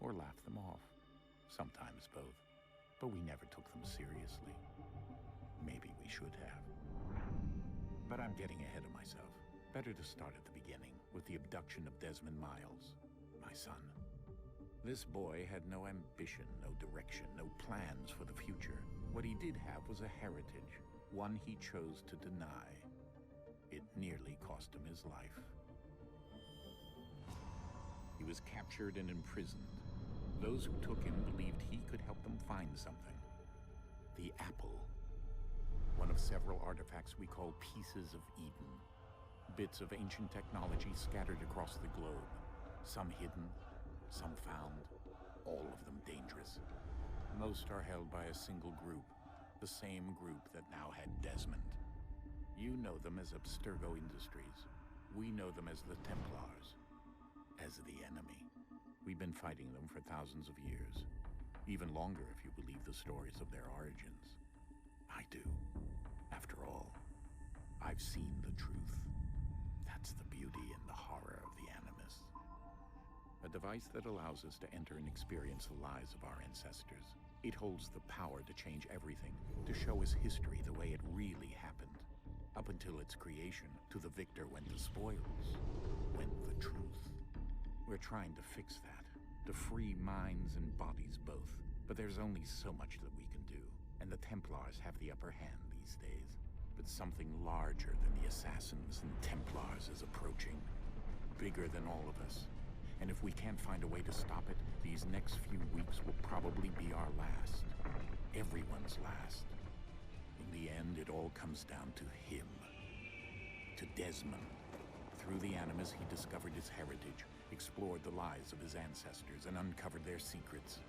or laughed them off. Sometimes both. But we never took them seriously. Maybe we should have. But I'm getting ahead of myself. Better to start at the beginning, with the abduction of Desmond Miles, my son. This boy had no ambition, no direction, no plans for the future. What he did have was a heritage, one he chose to deny. It nearly cost him his life. He was captured and imprisoned. Those who took him believed he could help them find something. The apple. One of several artifacts we call pieces of Eden. Bits of ancient technology scattered across the globe. Some hidden, some found, all of them dangerous. Most are held by a single group, the same group that now had Desmond. You know them as Abstergo Industries. We know them as the Templars, as the enemy. We've been fighting them for thousands of years, even longer if you believe the stories of their origins. I do. After all, I've seen the truth. That's the beauty and the horror of the Animus. A device that allows us to enter and experience the lives of our ancestors. It holds the power to change everything, to show us history the way it really happened. Up until its creation, to the victor went the spoils, went the truth. We're trying to fix that, to free minds and bodies both. But there's only so much that we can do, and the Templars have the upper hand these days. But something larger than the Assassins and Templars is approaching, bigger than all of us. And if we can't find a way to stop it, these next few weeks will probably be our last. Everyone's last. In the end, it all comes down to him. To Desmond. Through the Animus, he discovered his heritage, explored the lives of his ancestors, and uncovered their secrets.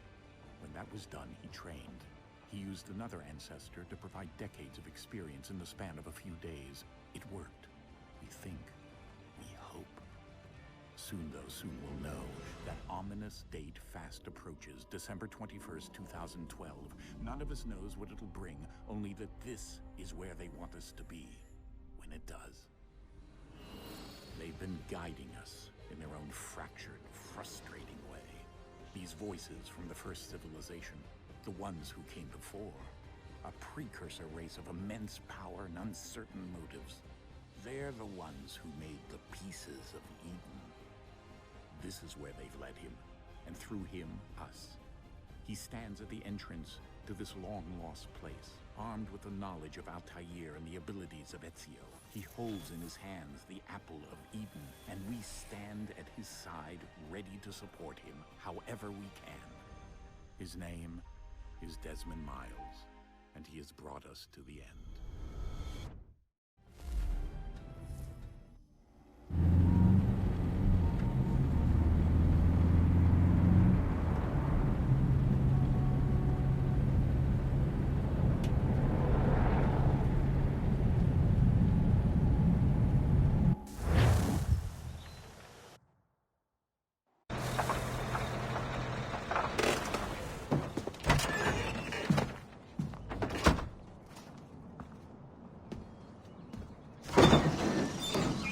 When that was done, he trained. He used another ancestor to provide decades of experience in the span of a few days. It worked. We think. We hope. Soon we'll know. That ominous date fast approaches, December 21st, 2012. None of us knows what it'll bring, only that this is where they want us to be, when it does. They've been guiding us in their own fractured, frustrating way. These voices from the first civilization, the ones who came before, a precursor race of immense power and uncertain motives. They're the ones who made the pieces of Eden. This is where they've led him, and through him, us. He stands at the entrance to this long-lost place, armed with the knowledge of Altair and the abilities of Ezio. He holds in his hands the apple of Eden, and we stand at his side, ready to support him however we can. His name is Desmond Miles, and he has brought us to the end.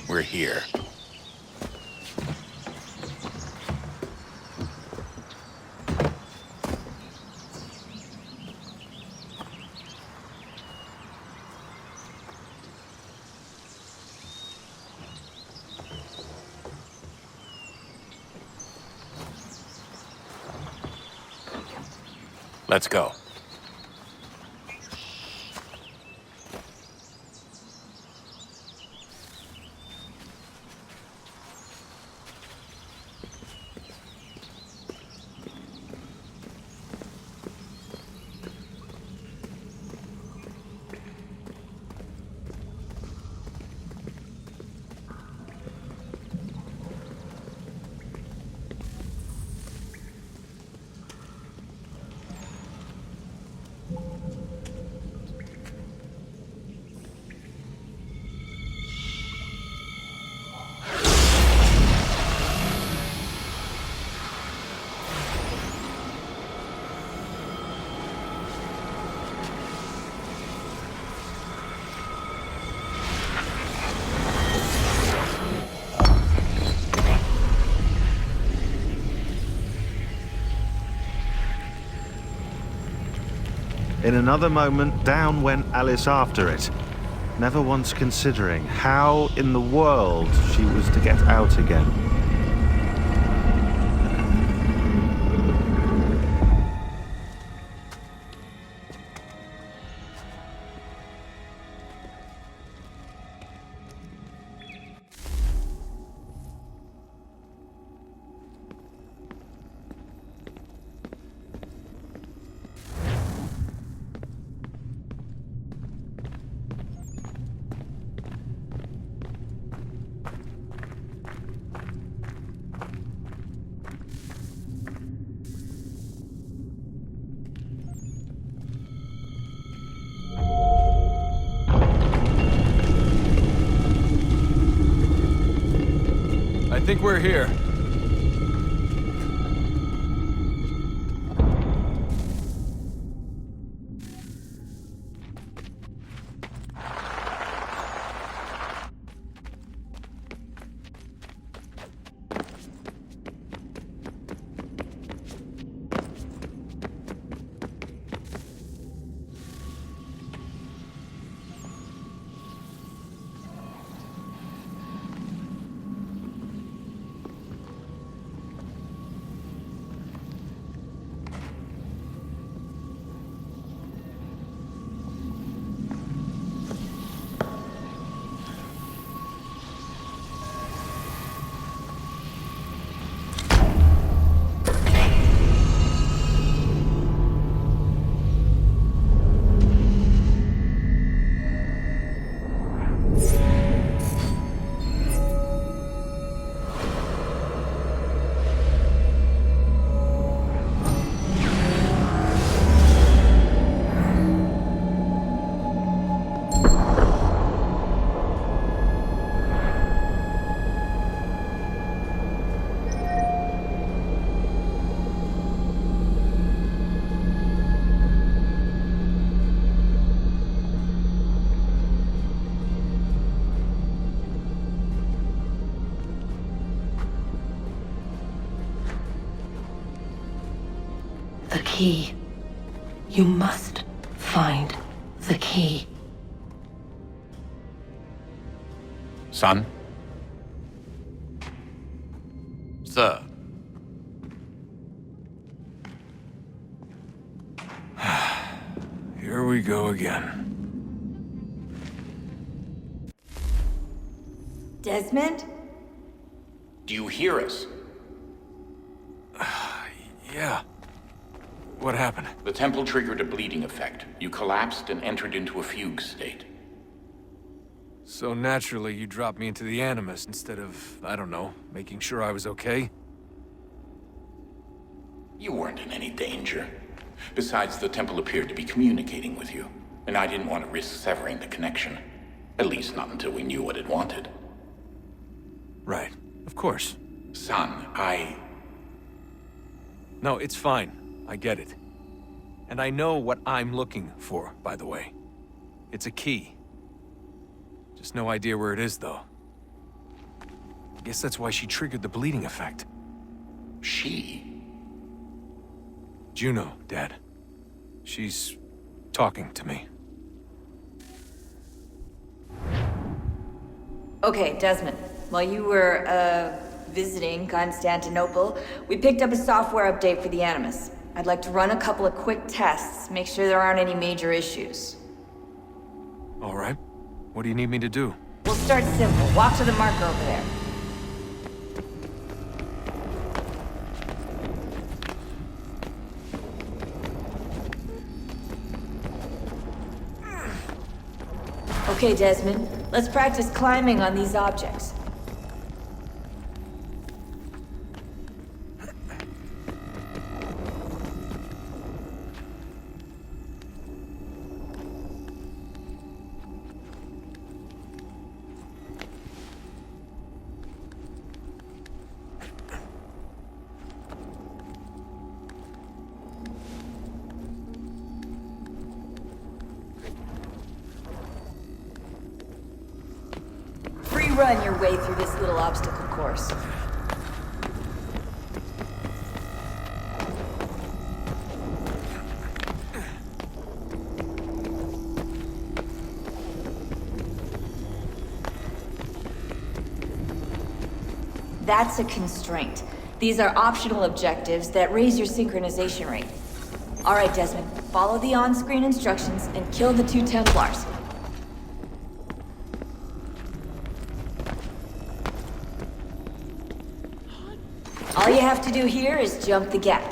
We're here. Let's go. In another moment, down went Alice after it, never once considering how in the world she was to get out again. I think we're here. The key. You must find the key. Son? Sir. Here we go again. Desmond? Do you hear us? Yeah. What happened? The temple triggered a bleeding effect. You collapsed and entered into a fugue state. So naturally, you dropped me into the Animus instead of, I don't know, making sure I was okay? You weren't in any danger. Besides, the temple appeared to be communicating with you, and I didn't want to risk severing the connection. At least not until we knew what it wanted. Right. Of course. Son, No, it's fine. I get it. And I know what I'm looking for, by the way. It's a key. Just no idea where it is, though. I guess that's why she triggered the bleeding effect. She? Juno, Dad. She's talking to me. Okay, Desmond. While you were, visiting Constantinople, we picked up a software update for the Animus. I'd like to run a couple of quick tests, make sure there aren't any major issues. All right. What do you need me to do? We'll start simple. Walk to the marker over there. Okay, Desmond. Let's practice climbing on these objects. Run your way through this little obstacle course. That's a constraint. These are optional objectives that raise your synchronization rate. Alright, Desmond, follow the on-screen instructions and kill the 2 Templars. All you have to do here is jump the gap.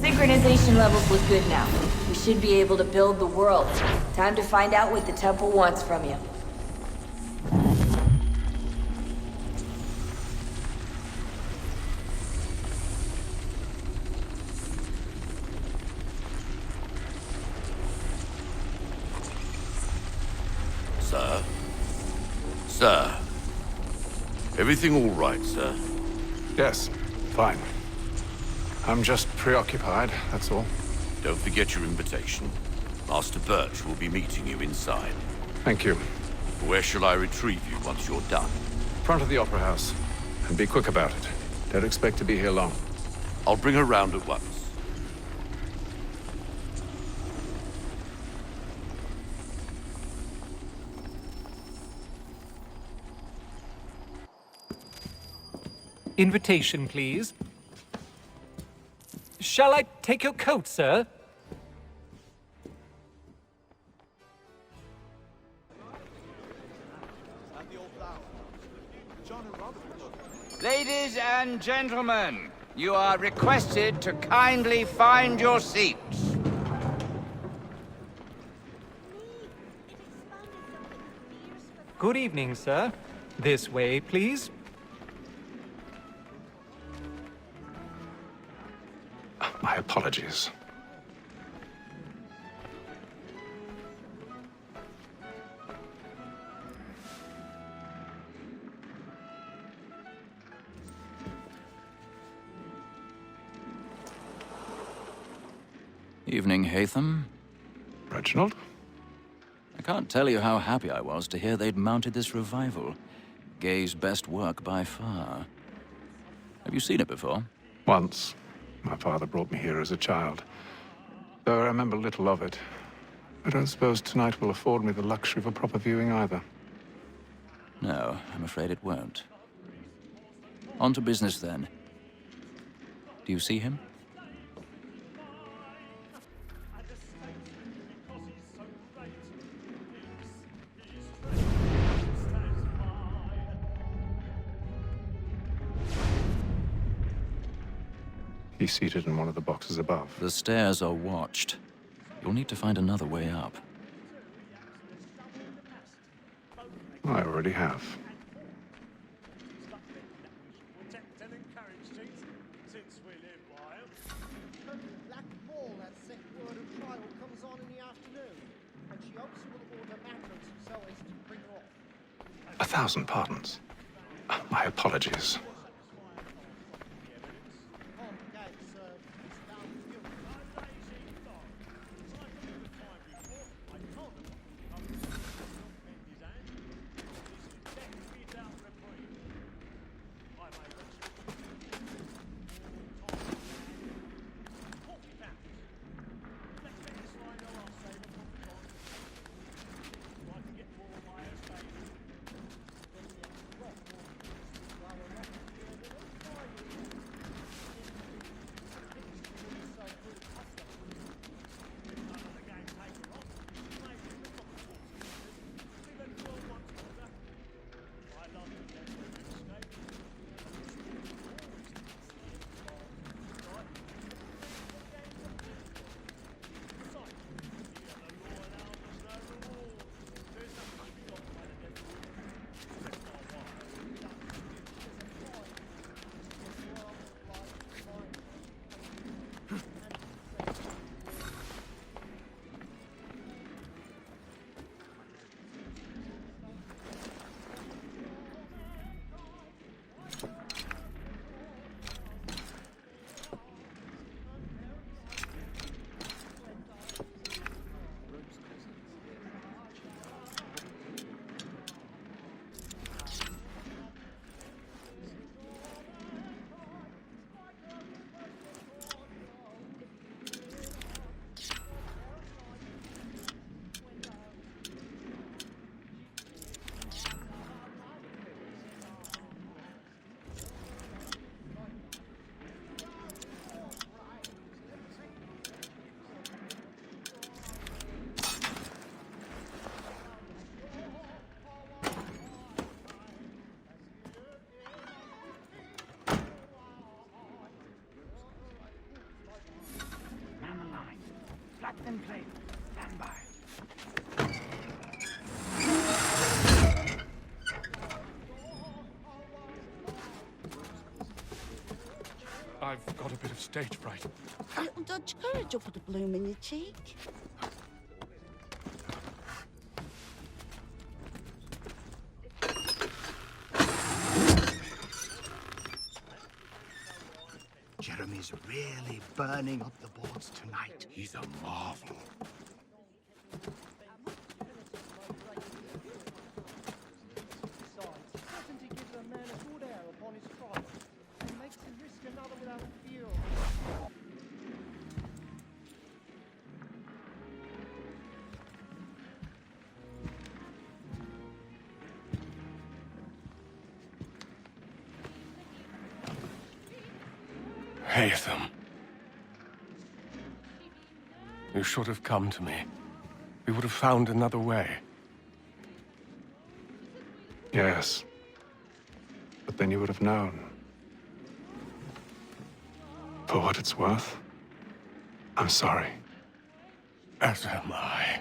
Synchronization levels look good now. We should be able to build the world. Time to find out what the temple wants from you. Sir? Sir? Everything all right, sir? Yes, fine. I'm just preoccupied, that's all. Don't forget your invitation. Master Birch will be meeting you inside. Thank you. Where shall I retrieve you once you're done? Front of the Opera House. And be quick about it. Don't expect to be here long. I'll bring her round at once. Invitation, please. Shall I take your coat, sir? Ladies and gentlemen, you are requested to kindly find your seats. Good evening, sir. This way, please. My apologies. Evening, Hatham. Reginald? I can't tell you how happy I was to hear they'd mounted this revival. Gay's best work by far. Have you seen it before? Once. My father brought me here as a child. Though I remember little of it. I don't suppose tonight will afford me the luxury of a proper viewing either. No, I'm afraid it won't. On to business then. Do you see him? He's seated in one of the boxes above. The stairs are watched. You'll need to find another way up. I already have. A thousand pardons. My apologies. Got a bit of stage fright. A little dodge courage will put a bloom in your cheek. Jeremy's really burning up the boards tonight. He's a marvel. Haytham. You should have come to me. We would have found another way. Yes. But then you would have known. For what it's worth, I'm sorry. As am I.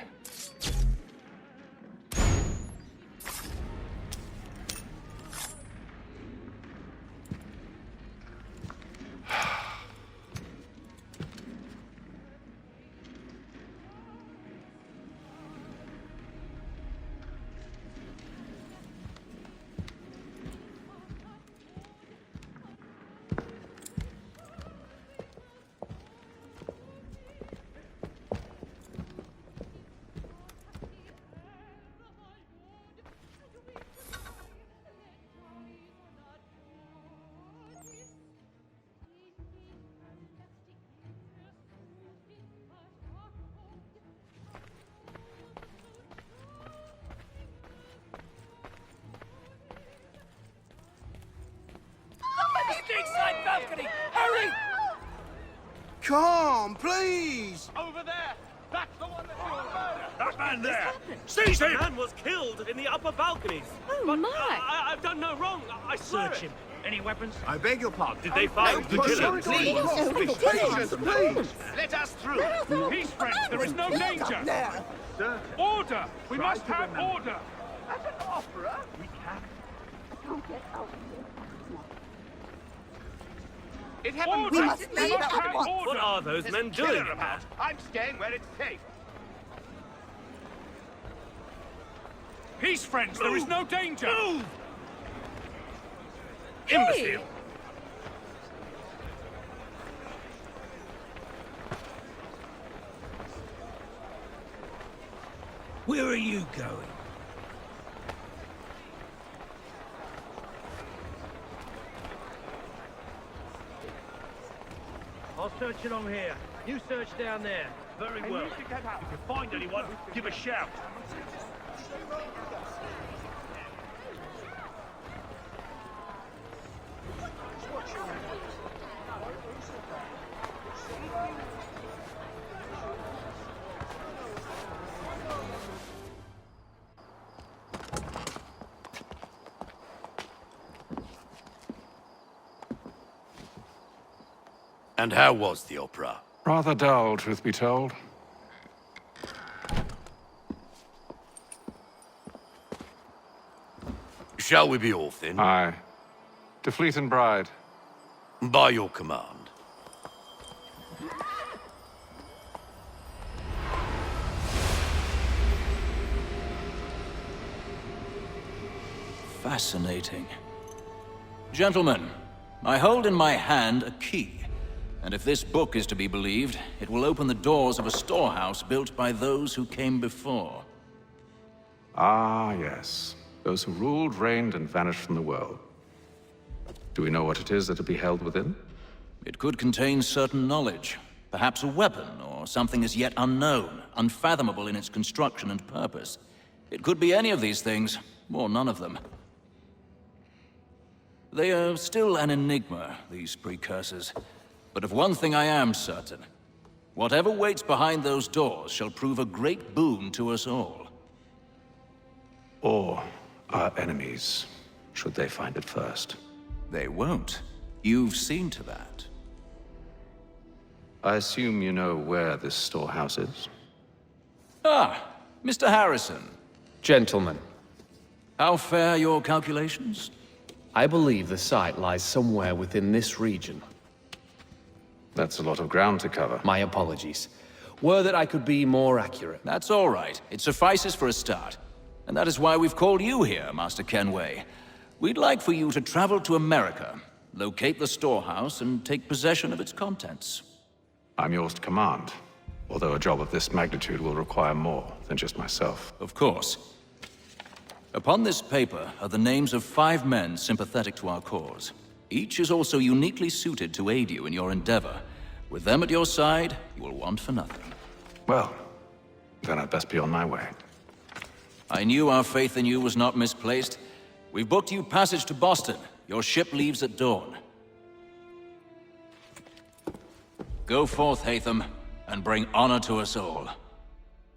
Balcony! Hurry! Come, please! Over there! That's the one that you're murdered! That man there! Seize him! The man was killed in the upper balconies. Oh, but my! I've done no wrong. I swear Search him. Any weapons? I beg your pardon. Did they find the killer? Please! Let us through! Peace, friends! There is no danger! Order! We must have order! At an opera? We can. It happened Order! right We in the must have balcony. order! What are those There's men a killer doing? about. I'm staying where it's safe. Peace, friends! There is no danger! Move! Imbecile! Where are you going? I'll search along here. You search down there. Very well. If you find anyone, give a shout. And how was the opera? Rather dull, truth be told. Shall we be off then? Aye. To Fleet and Bride. By your command. Fascinating. Gentlemen, I hold in my hand a key. And if this book is to be believed, it will open the doors of a storehouse built by those who came before. Ah, yes. Those who ruled, reigned, and vanished from the world. Do we know what it is that will be held within? It could contain certain knowledge. Perhaps a weapon, or something as yet unknown, unfathomable in its construction and purpose. It could be any of these things, or none of them. They are still an enigma, these precursors. But of one thing I am certain. Whatever waits behind those doors shall prove a great boon to us all. Or our enemies, should they find it first. They won't. You've seen to that. I assume you know where this storehouse is? Ah, Mr. Harrison. Gentlemen, How fare your calculations? I believe the site lies somewhere within this region. That's a lot of ground to cover. My apologies. Were that I could be more accurate. That's all right. It suffices for a start. And that is why we've called you here, Master Kenway. We'd like for you to travel to America, locate the storehouse, and take possession of its contents. I'm yours to command, although a job of this magnitude will require more than just myself. Of course. Upon this paper are the names of 5 men sympathetic to our cause. Each is also uniquely suited to aid you in your endeavor. With them at your side, you will want for nothing. Well, then I'd best be on my way. I knew our faith in you was not misplaced. We've booked you passage to Boston. Your ship leaves at dawn. Go forth, Hatham, and bring honor to us all.